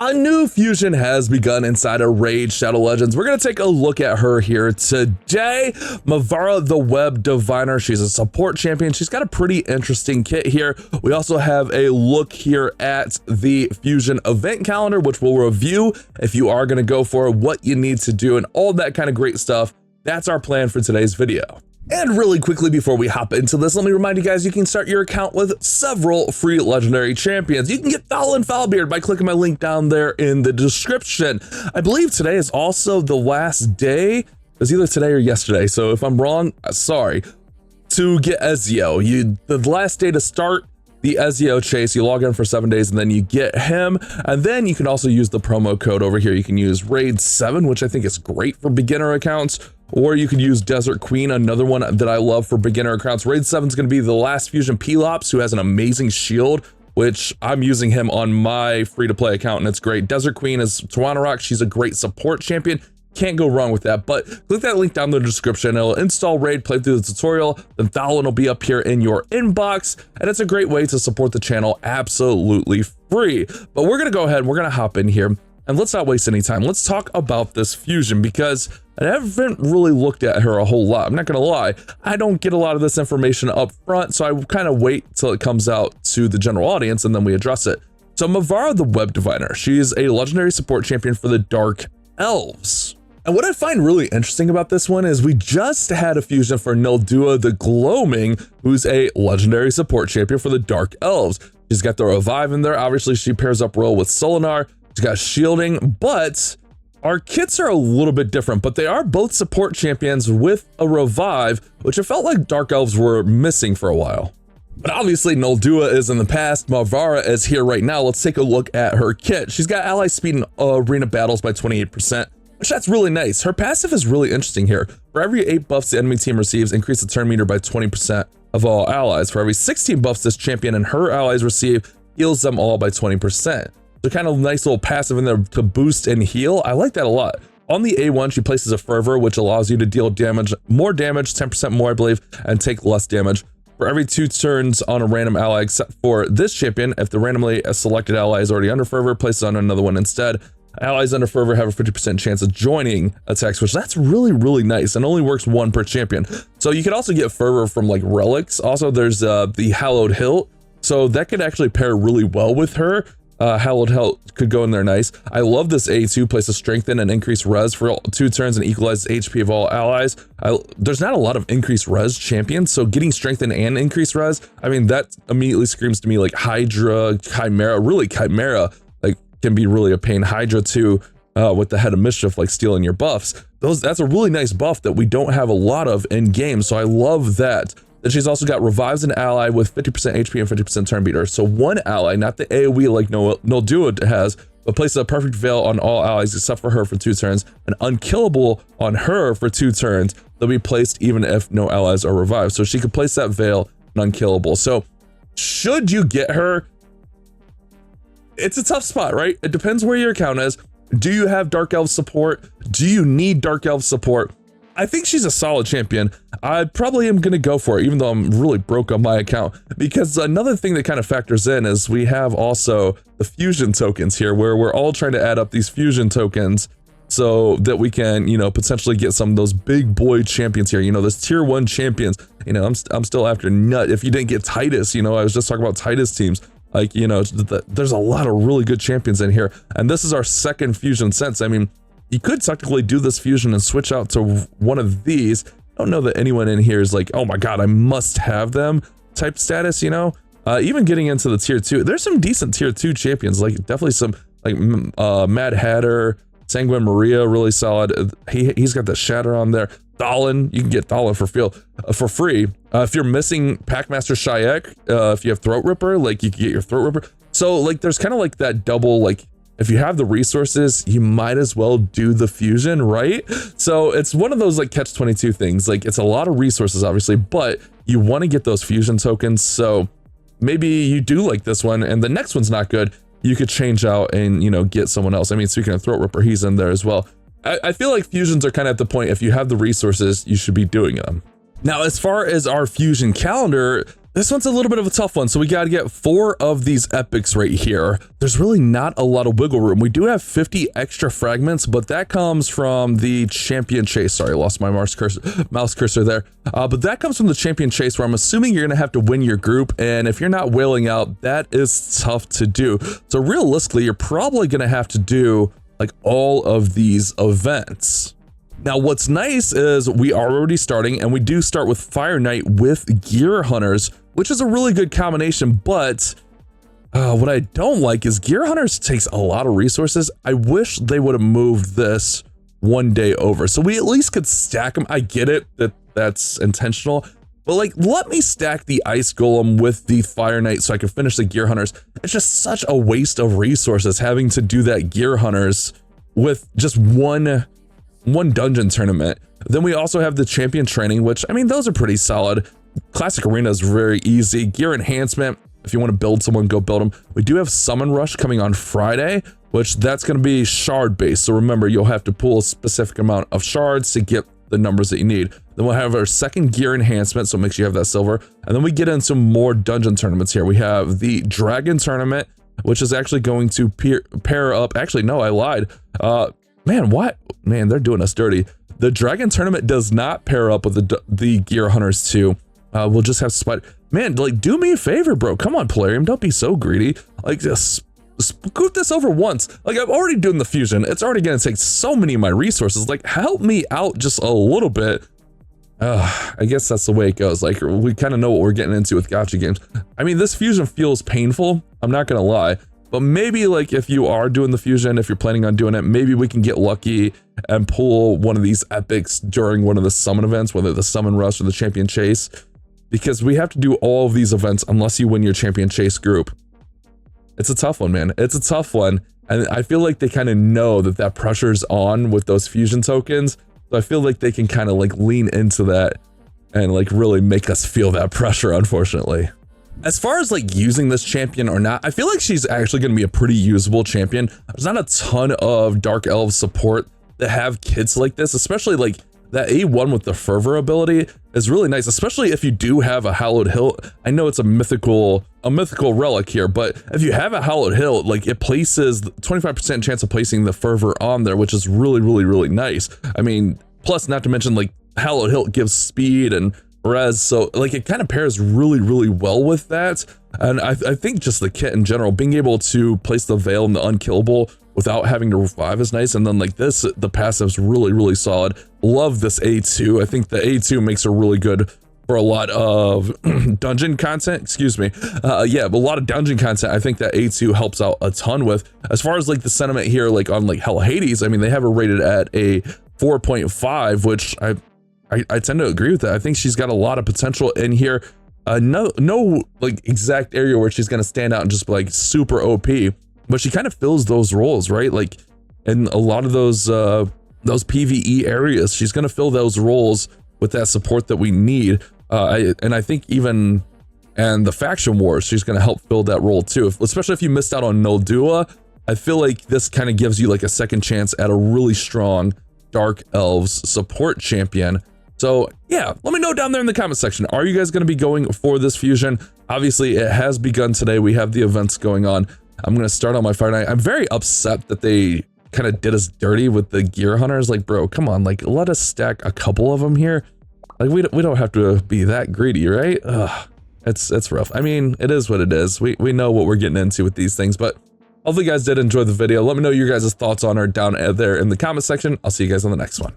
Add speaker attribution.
Speaker 1: A new fusion has begun inside of Raid Shadow Legends. We're going to take a look at her here today. Mavara the Web Diviner. She's a support champion. She's got a pretty interesting kit here. We also have a look here at the fusion event calendar, which we'll review if you are going to go for what you need to do and all that kind of great stuff. That's our plan for today's video. And really quickly before we hop into this, let me remind you guys, you can start your account with several free legendary champions. You can get Foul and Foulbeard by clicking my link down there in the description. I believe today is also the last day. It was either today or yesterday, so if I'm wrong, sorry. To get Ezio, the last day to start the Ezio chase, you log in for 7 days and then you get him. And then you can also use the promo code over here. You can use Raid 7, which I think is great for beginner accounts, or you could use Desert Queen, another one that I love for beginner accounts. Raid 7 is going to be the last fusion Pelops, who has an amazing shield, which I'm using him on my free-to-play account, and it's great. Desert Queen is Tawana Rock. She's a great support champion. Can't go wrong with that, but click that link down in the description. It'll install Raid, play through the tutorial, then Thalon will be up here in your inbox, and it's a great way to support the channel absolutely free. But we're gonna go ahead and we're gonna hop in here, and let's not waste any time. Let's talk about this fusion, because I haven't really looked at her a whole lot. I'm not gonna lie, I don't get a lot of this information up front, so I kind of wait till it comes out to the general audience and then we address it. So Mavara the Web Diviner, she is a legendary support champion for the Dark Elves. And what I find really interesting about this one is we just had a fusion for Nildua the Gloaming, who's a legendary support champion for the Dark Elves. She's got the revive in there. Obviously, she pairs up well with Solinar. She's got shielding, but our kits are a little bit different, but they are both support champions with a revive, which I felt like Dark Elves were missing for a while. But obviously Nildua is in the past, Mavara is here right now. Let's take a look at her kit. She's got ally speed in arena battles by 28%. Which that's really nice. Her passive is really interesting here. For every 8 buffs the enemy team receives, increase the turn meter by 20% of all allies. For every 16 buffs this champion and her allies receive, heals them all by 20%. So kind of nice little passive in there to boost and heal. I like that a lot. On the A1, she places a fervor, which allows you to deal damage, more damage, 10% more, I believe, and take less damage. For every 2 turns on a random ally, except for this champion, if the randomly selected ally is already under fervor, place it on another one instead. Allies under fervor have a 50% chance of joining attacks, which that's really, really nice, and only works 1 per champion. So you can also get fervor from like relics. Also, there's the Hallowed Hilt, so that could actually pair really well with her. Hallowed Hilt could go in there nice. I love this A2, places strengthen and increase res for 2 turns and equalizes HP of all allies. There's not a lot of increased res champions, so getting strengthen and increased res, I mean, that immediately screams to me like Hydra, Chimera, really Chimera, like can be really a pain. Hydra too, with the Head of Mischief, like stealing your buffs. That's a really nice buff that we don't have a lot of in game, so I love that. Then she's also got revives an ally with 50% HP and 50% turn beater. So one ally, not the AoE like Nildua has, but places a perfect veil on all allies except for her for 2 turns, and unkillable on her for 2 turns. They'll be placed even if no allies are revived. So she could place that veil and unkillable. So should you get her, it's a tough spot, right? It depends where your account is. Do you have Dark Elf support? Do you need Dark Elf support? I think she's a solid champion. I probably am going to go for it, even though I'm really broke on my account, because another thing that kind of factors in is we have also the fusion tokens here, where we're all trying to add up these fusion tokens so that we can, you know, potentially get some of those big boy champions here. You know, this tier 1 champions, you know, I'm still after Nut. If you didn't get Titus, you know, I was just talking about Titus teams. Like, you know, there's a lot of really good champions in here. And this is our 2nd fusion since. I mean, you could technically do this fusion and switch out to one of these. I don't know that anyone in here is like, oh my god, I must have them type status, you know? Even getting into the tier 2, there's some decent tier 2 champions, like definitely some, like Mad Hatter, Sanguine Maria, really solid. He's got the Shatter on there. Thalon, you can get Thalon for free. If you're missing Packmaster Shayak, if you have Throat Ripper, like you can get your Throat Ripper. So like there's kind of like that double, like if you have the resources, you might as well do the fusion, right? So it's one of those like catch-22 things. Like it's a lot of resources, obviously, but you want to get those fusion tokens. So maybe you do like this one and the next one's not good. You could change out and, you know, get someone else. I mean, speaking of Throat Ripper, he's in there as well. I feel like fusions are kind of at the point, if you have the resources, you should be doing them. Now, as far as our fusion calendar, This one's a little bit of a tough one, so we got to get 4 of these epics right here. There's really not a lot of wiggle room. We do have 50 extra fragments, but that comes from the champion chase. Sorry, I lost my mouse cursor there. But that comes from the champion chase, where I'm assuming you're going to have to win your group, and if you're not wailing out, that is tough to do. So realistically, you're probably going to have to do like all of these events. Now, what's nice is we are already starting, and we do start with Fire Knight with Gear Hunters, which is a really good combination, but what I don't like is Gear Hunters takes a lot of resources. I wish they would have moved this one day over, so we at least could stack them. I get it that that's intentional, but like, let me stack the Ice Golem with the Fire Knight so I can finish the Gear Hunters. It's just such a waste of resources having to do that Gear Hunters with just one dungeon tournament. Then we also have the champion training, which, I mean, those are pretty solid. Classic arena is very easy. Gear enhancement, if you want to build someone, go build them. We do have summon rush coming on Friday, which that's going to be shard based. So remember, you'll have to pull a specific amount of shards to get the numbers that you need. Then we'll have our second gear enhancement, so make sure you have that silver. And then we get into more dungeon tournaments here. We have the dragon tournament, which is actually going to pair up. Actually, no, I lied. Man, what? Man, they're doing us dirty. The dragon tournament does not pair up with the Gear Hunters 2. We'll just have Spider. Man, like, do me a favor, bro. Come on, PLARIUM. Don't be so greedy. Like, just scoot this over once. Like, I'm already doing the fusion. It's already going to take so many of my resources. Like, help me out just a little bit. I guess that's the way it goes. Like, we kind of know what we're getting into with gacha games. I mean, this fusion feels painful. I'm not going to lie. But maybe, like, if you are doing the fusion, if you're planning on doing it, maybe we can get lucky and pull one of these epics during one of the summon events, whether the summon rush or the champion chase, because we have to do all of these events unless you win your champion chase group. It's a tough one, man. It's a tough one. And I feel like they kind of know that that pressure's on with those fusion tokens. So I feel like they can kind of like lean into that and like really make us feel that pressure, unfortunately. As far as like using this champion or not, I feel like she's actually going to be a pretty usable champion. There's not a ton of Dark Elves support that have kits like this, especially like that A1 with the fervor ability is really nice, especially if you do have a hallowed hilt. I know it's a mythical relic here, but if you have a hallowed hilt, like it places 25% chance of placing the fervor on there, which is really, really, really nice. I mean, plus not to mention like hallowed hilt gives speed and res, so like it kind of pairs really, really well with that. And I think just the kit in general, being able to place the veil and the unkillable without having to revive is nice. And then like this, the passive's really, really solid. Love this A2. I think the A2 makes her really good for a lot of dungeon content, excuse me. Yeah, but a lot of dungeon content, I think that A2 helps out a ton with. As far as like the sentiment here, like on like Hell Hades, I mean, they have her rated at a 4.5, which I tend to agree with that. I think she's got a lot of potential in here. No like exact area where she's gonna stand out and just be like super OP, but she kind of fills those roles, right? Like in a lot of those PvE areas, she's gonna fill those roles with that support that we need. And I think even in the faction wars, she's gonna help fill that role too. Especially if you missed out on Noldua, I feel like this kind of gives you like a second chance at a really strong Dark Elves support champion. So yeah, let me know down there in the comment section. Are you guys going to be going for this fusion? Obviously, it has begun today. We have the events going on. I'm going to start on my Fire Knight. I'm very upset that they kind of did us dirty with the Gear Hunters. Like, bro, come on. Like, let us stack a couple of them here. Like, we don't have to be that greedy, right? Ugh, it's rough. I mean, it is what it is. We know what we're getting into with these things, but hopefully you guys did enjoy the video. Let me know your guys' thoughts on her down there in the comment section. I'll see you guys on the next one.